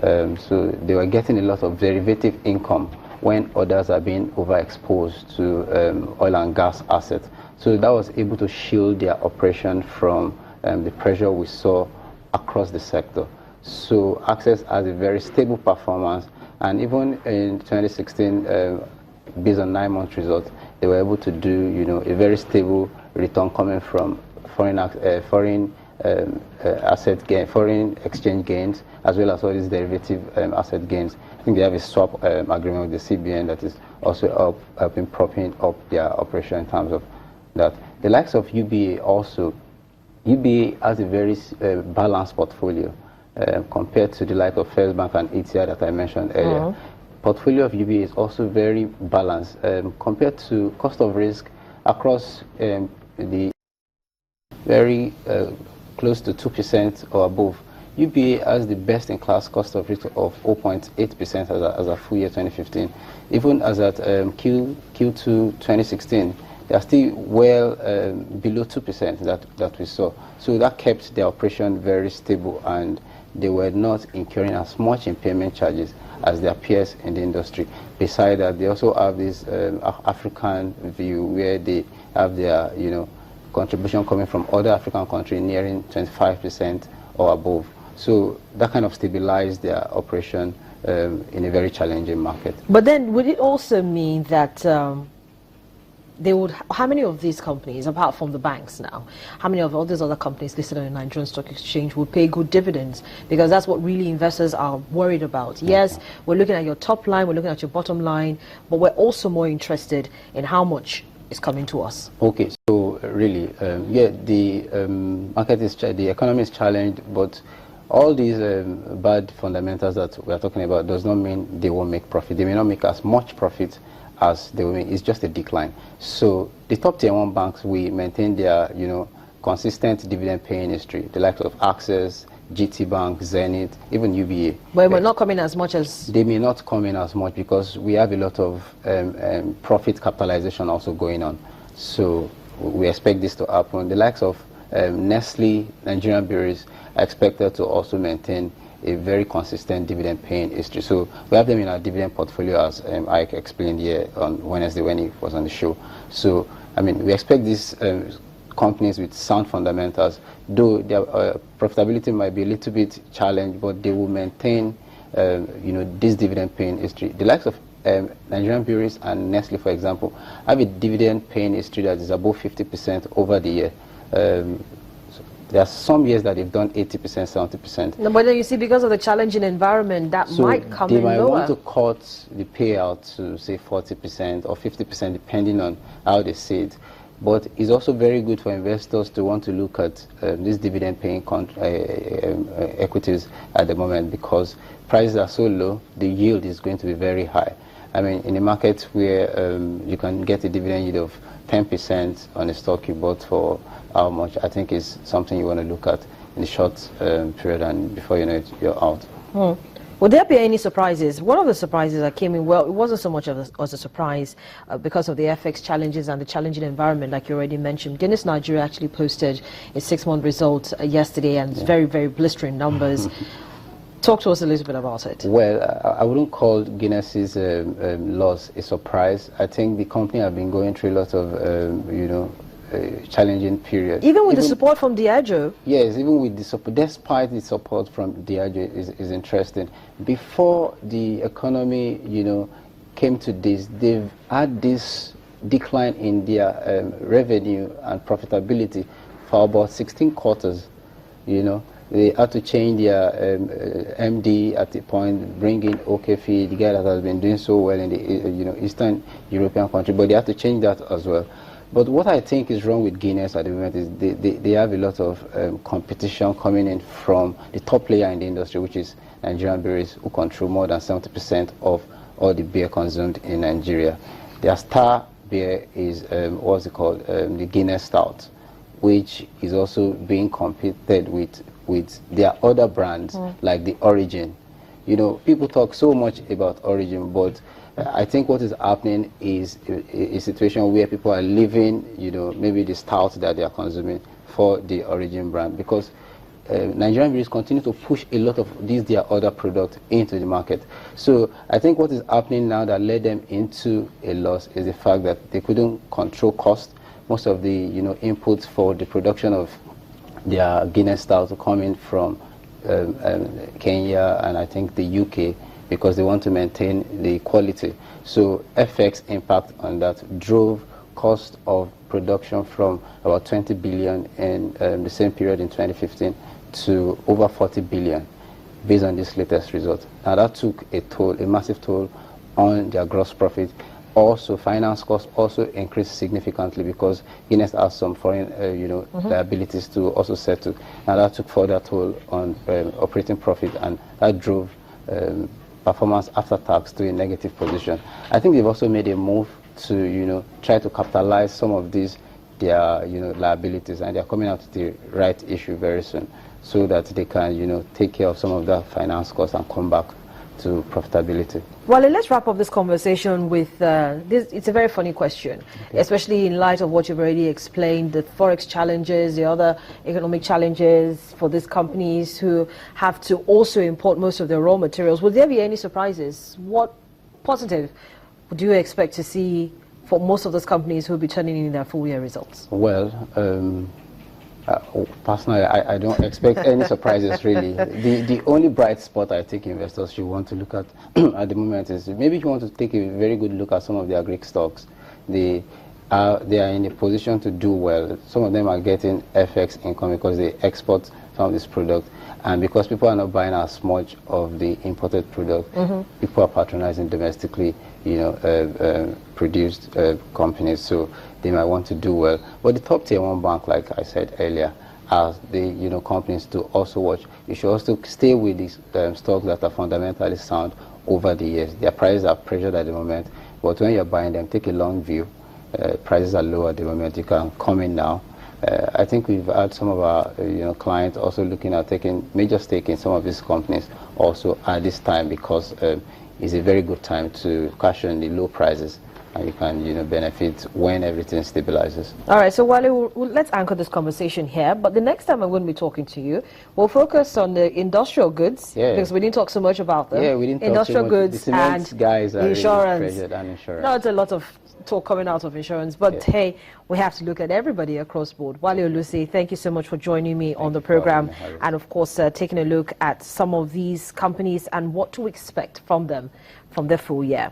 So they were getting a lot of derivative income when others are being overexposed to oil and gas assets. So that was able to shield their operation from the pressure we saw across the sector. So Access has a very stable performance, and even in 2016, based on 9-month results, they were able to do, a very stable return coming from foreign asset gain, foreign exchange gains, as well as all these derivative asset gains. I think they have a swap agreement with the CBN that is also helping propping up their operation in terms of that. The likes of UBA also, UBA has a very balanced portfolio compared to the like of First Bank and ETI that I mentioned earlier. Portfolio of UBA is also very balanced compared to cost of risk across the very close to 2% or above. UBA has the best-in-class cost of risk of 0.8% as a full year 2015. Even as at Q2 2016, they are still well below 2% that we saw. So that kept their operation very stable, and they were not incurring as much impairment charges as their peers in the industry. Besides that, they also have this African view where they have their, contribution coming from other African countries nearing 25% or above. So that kind of stabilized their operation in a very challenging market. But then would it also mean that they would, how many of these companies, apart from the banks now, how many of all these other companies listed on the Nigerian Stock Exchange would pay good dividends? Because that's what really investors are worried about. Yes, we're looking at your top line, we're looking at your bottom line, but we're also more interested in how much is coming to us. Okay, so really, the market is, the economy is challenged, but all these bad fundamentals that we are talking about does not mean they won't make profit. They may not make as much profit as they will make. It's just a decline. So the top tier 1 banks, we maintain their, consistent dividend paying history. The likes of Access, GT Bank, Zenith, even UBA. But we're not coming as much as... They may not come in as much because we have a lot of profit capitalization also going on. So we expect this to happen. The likes of Nestle, Nigerian breweries, are expected to also maintain a very consistent dividend paying history. So we have them in our dividend portfolio, as Ike explained here on Wednesday when he was on the show. So, I mean, we expect these companies with sound fundamentals, though their profitability might be a little bit challenged, but they will maintain, this dividend paying history. The likes of Nigerian breweries and Nestle, for example, have a dividend paying history that is above 50% over the year. There are some years that they've done 80%, 70%. No, but then you see, because of the challenging environment, that might come in lower. They might want to cut the payout to, say, 40% or 50%, depending on how they see it. But it's also very good for investors to want to look at these dividend-paying equities at the moment, because prices are so low, the yield is going to be very high. I mean, in a market where you can get a dividend yield of 10% on a stock you bought for how much, I think is something you want to look at in the short period, and before you know it, you're out. Would there be any surprises? One of the surprises that came in, well, it wasn't so much of a surprise because of the FX challenges and the challenging environment, like you already mentioned. Guinness Nigeria actually posted a 6-month result yesterday, and it's very, very blistering numbers. Talk to us a little bit about it. Well, I wouldn't call Guinness's loss a surprise. I think the company have been going through a lot of, challenging period. Even with the support from Diageo? Yes, even with the support, despite the support from Diageo is interesting. Before the economy, came to this, they've had this decline in their revenue and profitability for about 16 quarters, They had to change their MD at the point, bring in Okefi, the guy that has been doing so well in the Eastern European country, but they had to change that as well. But what I think is wrong with Guinness at the moment is they have a lot of competition coming in from the top player in the industry, which is Nigerian breweries, who control more than 70% of all the beer consumed in Nigeria. Their star beer is, what's it called, the Guinness Stout, which is also being competed with their other brands, like the Origin. People talk so much about Origin, but I think what is happening is a situation where people are leaving, maybe the stout that they are consuming for the Origin brand, because Nigerian breweries continue to push a lot of these their other products into the market. So I think what is happening now that led them into a loss is the fact that they couldn't control cost. Most of the inputs for the production of their Guinness styles are coming from Kenya and I think the UK, because they want to maintain the quality. So FX impact on that drove cost of production from about 20 billion in the same period in 2015 to over 40 billion based on this latest result. Now that took a toll, a massive toll on their gross profit. Also, finance costs also increased significantly because Guinness has some foreign, liabilities to also settle. Now that took further toll on operating profit, and that drove performance after tax to a negative position. I think they've also made a move to try to capitalize some of these their liabilities, and they're coming out with the right issue very soon, so that they can take care of some of the finance costs and come back to profitability. Well, let's wrap up this conversation with this. It's a very funny question, okay, especially in light of what you've already explained, the forex challenges, the other economic challenges for these companies who have to also import most of their raw materials. Will there be any surprises? What positive do you expect to see for most of those companies who will be turning in their full year results? Well, personally, I don't expect any surprises really. The only bright spot I think investors should want to look at at the moment is maybe you want to take a very good look at some of their Greek stocks. They are in a position to do well. Some of them are getting FX income because they export some of this product, and because people are not buying as much of the imported product, people are patronizing domestically produced companies, so they might want to do well. But the top tier one bank, like I said earlier, as the companies to also watch. You should also stay with these stocks that are fundamentally sound over the years. Their prices are pressured at the moment, but when you're buying them, take a long view. Prices are low at the moment. You can come in now. I think we've had some of our clients also looking at taking major stake in some of these companies also at this time, because it's a very good time to cash in the low prices, and you can benefit when everything stabilizes. All right, so Wale, let's anchor this conversation here, but the next time I'm going to be talking to you, we'll focus on the industrial goods, because we didn't talk so much about them. Yeah, we didn't industrial talk so much. Goods the cement and guys are insurance. Really pressured, and insurance. No, it's a lot of talk coming out of insurance, but hey, we have to look at everybody across board. Wale Olusi, thank you so much for joining me on the program, and of course taking a look at some of these companies and what to expect from them from their full year.